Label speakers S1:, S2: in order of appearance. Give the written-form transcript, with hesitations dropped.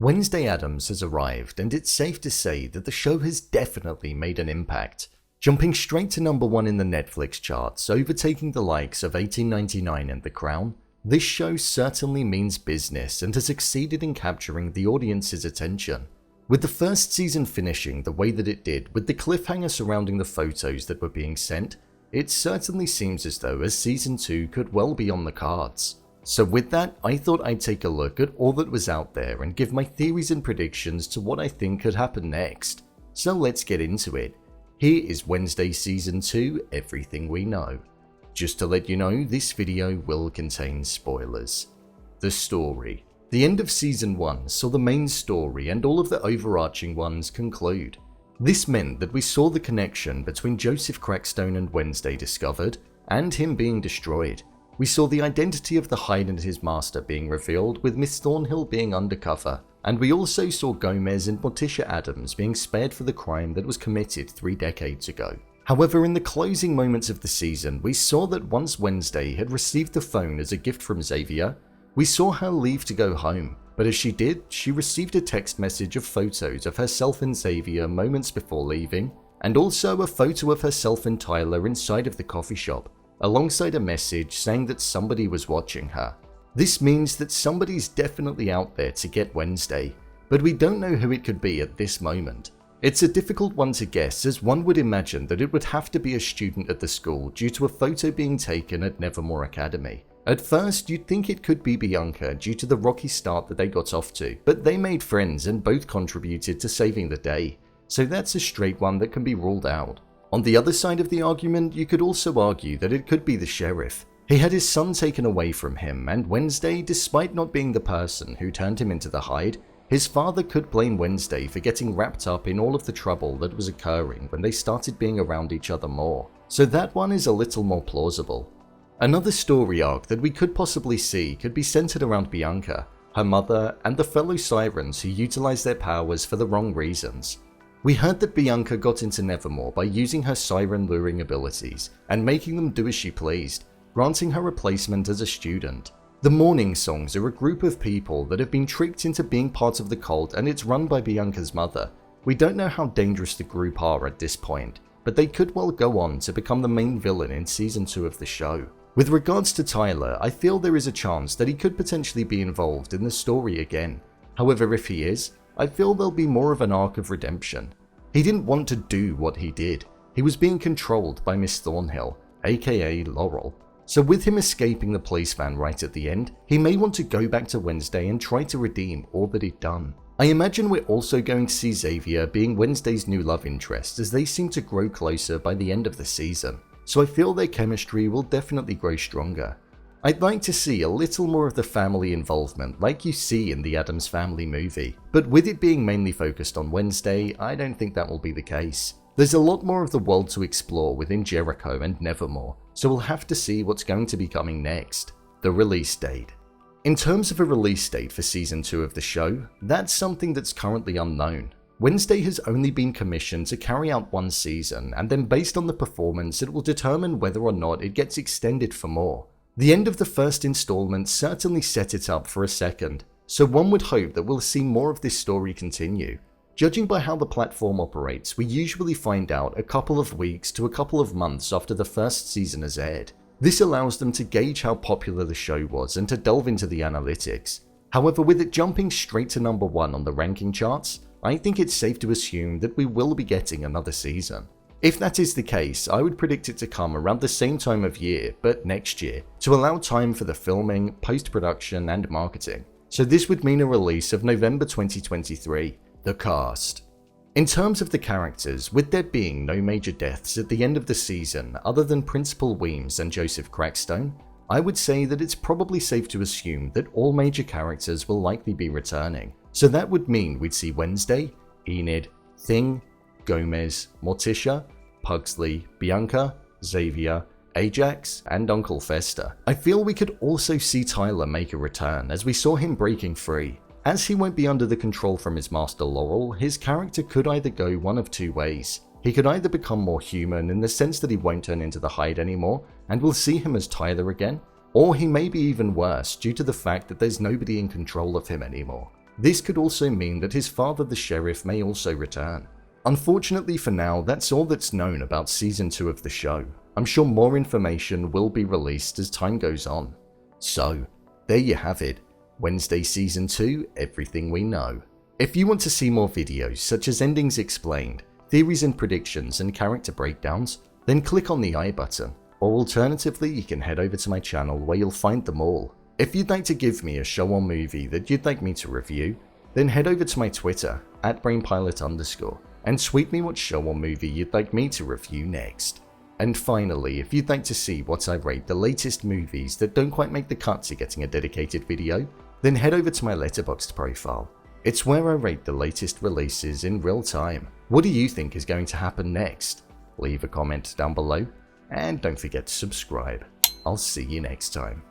S1: Wednesday Addams has arrived, and it's safe to say that the show has definitely made an impact, jumping straight to number 1 in the Netflix charts, overtaking the likes of 1899 and The Crown. This show certainly means business and has succeeded in capturing the audience's attention. With the first season finishing the way that it did, with the cliffhanger surrounding the photos that were being sent, it certainly seems as though season 2 could well be on the cards. So with that, I thought I'd take a look at all that was out there and give my theories and predictions to what I think could happen next. So let's get into it. Here is Wednesday Season 2, Everything We Know. Just to let you know, this video will contain spoilers. The story. The end of Season 1 saw the main story and all of the overarching ones conclude. This meant that we saw the connection between Joseph Crackstone and Wednesday discovered, and him being destroyed. We saw the identity of the Hyde and his master being revealed, with Miss Thornhill being undercover, and we also saw Gomez and Morticia Addams being spared for the crime that was committed 3 decades ago. However, in the closing moments of the season, we saw that once Wednesday had received the phone as a gift from Xavier, we saw her leave to go home, but as she did, she received a text message of photos of herself and Xavier moments before leaving, and also a photo of herself and Tyler inside of the coffee shop, alongside a message saying that somebody was watching her. This means that somebody's definitely out there to get Wednesday, but we don't know who it could be at this moment. It's a difficult one to guess, as one would imagine that it would have to be a student at the school due to a photo being taken at Nevermore Academy. At first, you'd think it could be Bianca due to the rocky start that they got off to, but they made friends and both contributed to saving the day, so that's a straight one that can be ruled out. On the other side of the argument, you could also argue that it could be the sheriff. He had his son taken away from him, and Wednesday, despite not being the person who turned him into the Hyde, his father could blame Wednesday for getting wrapped up in all of the trouble that was occurring when they started being around each other more. So that one is a little more plausible. Another story arc that we could possibly see could be centered around Bianca, her mother, and the fellow sirens who utilize their powers for the wrong reasons. We heard that Bianca got into Nevermore by using her siren luring abilities and making them do as she pleased, granting her replacement as a student. The Morning Songs are a group of people that have been tricked into being part of the cult, and it's run by Bianca's mother. We don't know how dangerous the group are at this point, but they could well go on to become the main villain in Season 2 of the show. With regards to Tyler, I feel there is a chance that he could potentially be involved in the story again. However, if he is, I feel there'll be more of an arc of redemption. He didn't want to do what he did. He was being controlled by Miss Thornhill, aka Laurel. So with him escaping the police van right at the end, he may want to go back to Wednesday and try to redeem all that he'd done. I imagine we're also going to see Xavier being Wednesday's new love interest, as they seem to grow closer by the end of the season. So I feel their chemistry will definitely grow stronger. I'd like to see a little more of the family involvement like you see in the Addams Family movie, but with it being mainly focused on Wednesday, I don't think that will be the case. There's a lot more of the world to explore within Jericho and Nevermore, so we'll have to see what's going to be coming next. The release date. In terms of a release date for Season 2 of the show, that's something that's currently unknown. Wednesday has only been commissioned to carry out 1 season, and then based on the performance it will determine whether or not it gets extended for more. The end of the first installment certainly set it up for a second, so one would hope that we'll see more of this story continue. Judging by how the platform operates, we usually find out a couple of weeks to a couple of months after the first season has aired. This allows them to gauge how popular the show was and to delve into the analytics. However, with it jumping straight to number 1 on the ranking charts, I think it's safe to assume that we will be getting another season. If that is the case, I would predict it to come around the same time of year, but next year, to allow time for the filming, post-production, and marketing. So this would mean a release of November 2023. The cast. In terms of the characters, with there being no major deaths at the end of the season other than Principal Weems and Joseph Crackstone, I would say that it's probably safe to assume that all major characters will likely be returning. So that would mean we'd see Wednesday, Enid, Thing, Gomez, Morticia, Pugsley, Bianca, Xavier, Ajax, and Uncle Fester. I feel we could also see Tyler make a return, as we saw him breaking free. As he won't be under the control from his master Laurel, his character could either go one of 2 ways. He could either become more human in the sense that he won't turn into the Hyde anymore, and we'll see him as Tyler again, or he may be even worse due to the fact that there's nobody in control of him anymore. This could also mean that his father, the sheriff, may also return. Unfortunately for now, that's all that's known about Season 2 of the show. I'm sure more information will be released as time goes on. So, there you have it. Wednesday Season 2, everything we know. If you want to see more videos such as endings explained, theories and predictions, and character breakdowns, then click on the I button, or alternatively you can head over to my channel where you'll find them all. If you'd like to give me a show or movie that you'd like me to review, then head over to my Twitter, @brainpilot_, and tweet me what show or movie you'd like me to review next. And finally, if you'd like to see what I rate the latest movies that don't quite make the cut to getting a dedicated video, then head over to my Letterboxd profile. It's where I rate the latest releases in real time. What do you think is going to happen next? Leave a comment down below, and don't forget to subscribe. I'll see you next time.